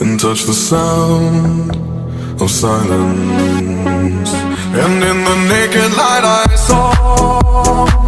and touch the sound of silence. And in the naked light I saw